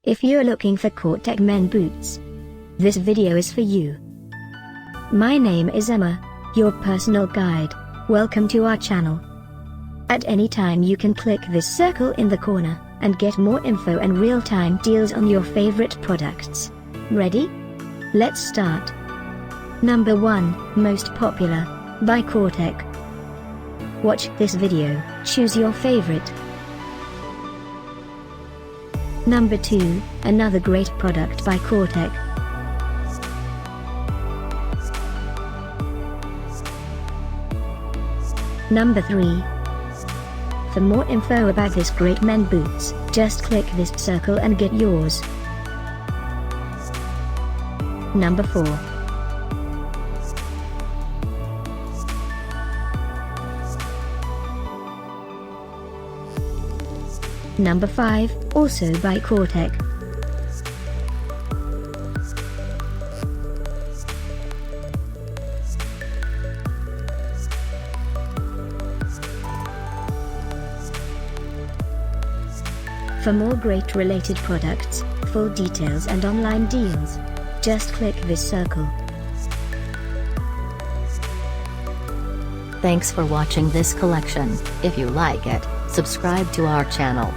If you're looking for Cortech men boots, this video is for you. My name is Emma, your personal guide. Welcome to our channel. At any time you can click this circle in the corner, and get more info and real-time deals on your favorite products. Ready? Let's start. Number 1, Most Popular, by Cortech. Watch this video, choose your favorite. Number 2, another great product by Cortech. Number 3. For more info about this great men boots, just click this circle and get yours. Number 4. Number 5, also by Cortech. For more great related products, full details and online deals, just click this circle. Thanks for watching this collection. If you like it, subscribe to our channel.